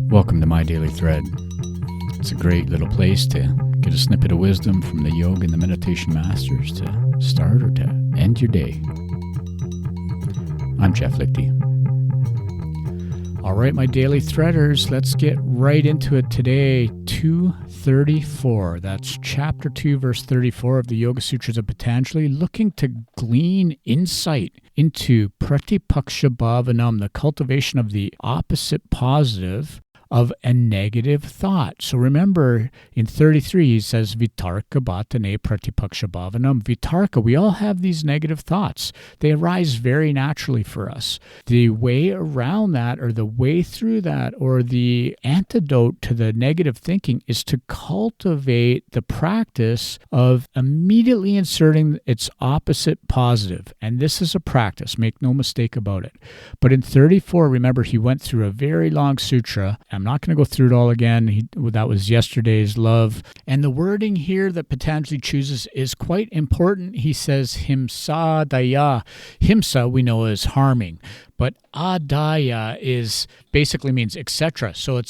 Welcome to My Daily Thread. It's a great little place to get a snippet of wisdom from the yoga and the meditation masters to start or to end your day. I'm Jeff Lichty. All right, my daily threaders, let's get right into it today. 234. That's chapter 2, verse 34 of the Yoga Sutras of Patanjali, looking to glean insight into pratipakṣa-bhāvanam, the cultivation of the opposite positive of a negative thought. So remember, in 33, he says, pratipakṣa-bhāvanam. Vitarka, we all have these negative thoughts. They arise very naturally for us. The way around that, or the way through that, or the antidote to the negative thinking is to cultivate the practice of immediately inserting its opposite positive. And this is a practice, make no mistake about it. But in 34, remember, he went through a very long sutra. I'm not going to go through it all again. That was yesterday's love. And the wording here that Patanjali chooses is quite important. He says hiṃsādayaḥ. Himsa we know is harming, but adaya is basically means etc. So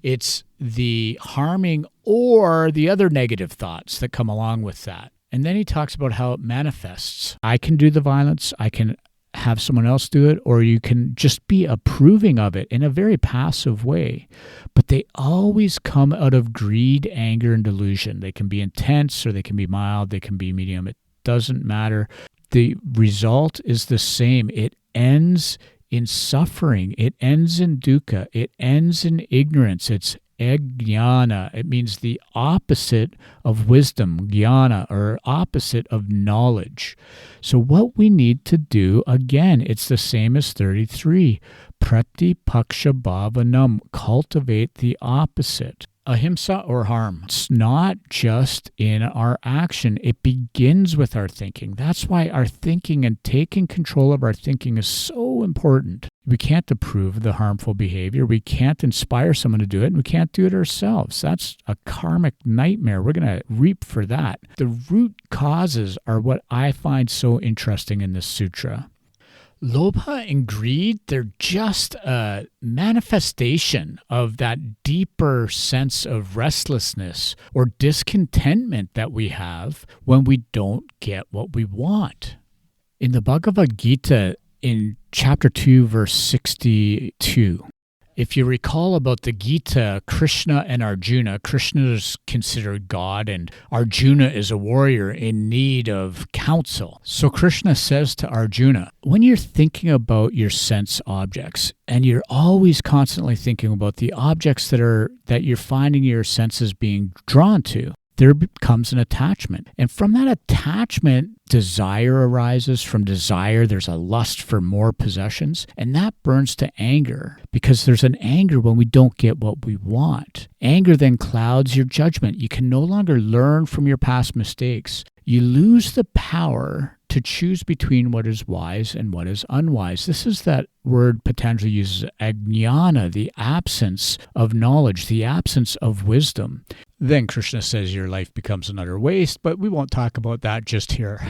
it's the harming or the other negative thoughts that come along with that. And then he talks about how it manifests. I can do the violence. I can have someone else do it, or you can just be approving of it in a very passive way. But they always come out of greed, anger, and delusion. They can be intense or they can be mild, they can be medium. It doesn't matter. The result is the same. It ends in suffering. It ends in dukkha. It ends in ignorance. It's ajñāna. It means the opposite of wisdom, jnana, or opposite of knowledge. So what we need to do, again, it's the same as 33. Pratipakṣa-bhāvanam, cultivate the opposite. Ahimsa, or harm. It's not just in our action. It begins with our thinking. That's why our thinking and taking control of our thinking is so important. We can't approve the harmful behavior. We can't inspire someone to do it, and we can't do it ourselves. That's a karmic nightmare. We're going to reap for that. The root causes are what I find so interesting in this sutra. Lobha and greed, they're just a manifestation of that deeper sense of restlessness or discontentment that we have when we don't get what we want. In the Bhagavad Gita, in chapter 2, verse 62, if you recall about the Gita, Krishna and Arjuna, Krishna is considered God and Arjuna is a warrior in need of counsel. So Krishna says to Arjuna, when you're thinking about your sense objects, and you're always constantly thinking about the objects that you're finding your senses being drawn to, there becomes an attachment. And from that attachment, desire arises. From desire, there's a lust for more possessions. And that burns to anger, because there's an anger when we don't get what we want. Anger then clouds your judgment. You can no longer learn from your past mistakes. You lose the power to choose between what is wise and what is unwise. This is that word Patanjali uses, ajñāna, the absence of knowledge, the absence of wisdom. Then Krishna says your life becomes an utter waste, but we won't talk about that just here.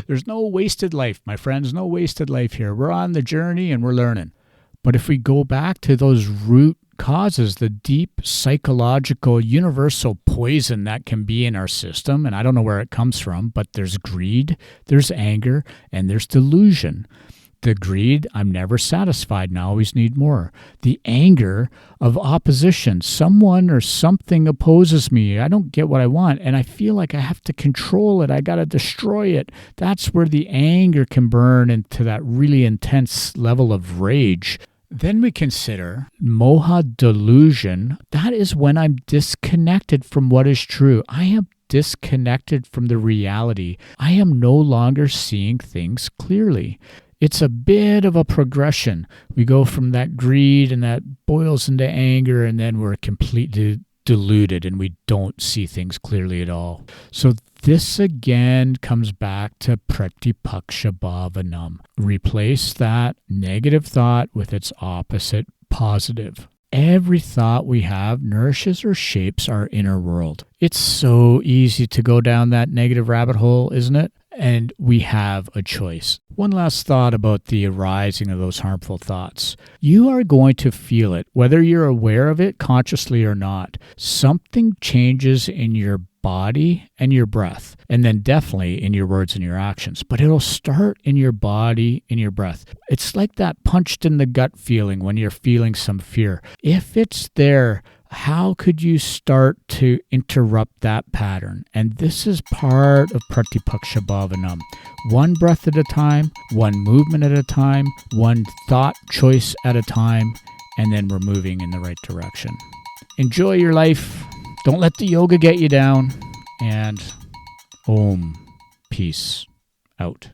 There's no wasted life, my friends, no wasted life here. We're on the journey and we're learning. But if we go back to those root causes, the deep psychological universal poison that can be in our system, and I don't know where it comes from, but there's greed, there's anger, and there's delusion. The greed, I'm never satisfied and I always need more. The anger of opposition, someone or something opposes me. I don't get what I want and I feel like I have to control it. I got to destroy it. That's where the anger can burn into that really intense level of rage. Then we consider moha, delusion. That is when I'm disconnected from what is true. I am disconnected from the reality. I am no longer seeing things clearly. It's a bit of a progression. We go from that greed and that boils into anger, and then we're completely deluded and we don't see things clearly at all. So this again comes back to pratipakṣa-bhāvanam. Replace that negative thought with its opposite, positive. Every thought we have nourishes or shapes our inner world. It's so easy to go down that negative rabbit hole, isn't it? and we have a choice. One last thought about the arising of those harmful thoughts. You are going to feel it, whether you're aware of it consciously or not. Something changes in your body and your breath, and then definitely in your words and your actions. But it'll start in your body, in your breath. It's like that punched in the gut feeling when you're feeling some fear. If it's there, how could you start to interrupt that pattern? And this is part of pratipakṣa-bhāvanam. One breath at a time, one movement at a time, one thought choice at a time, and then we're moving in the right direction. Enjoy your life. Don't let the yoga get you down. And Om. Peace out.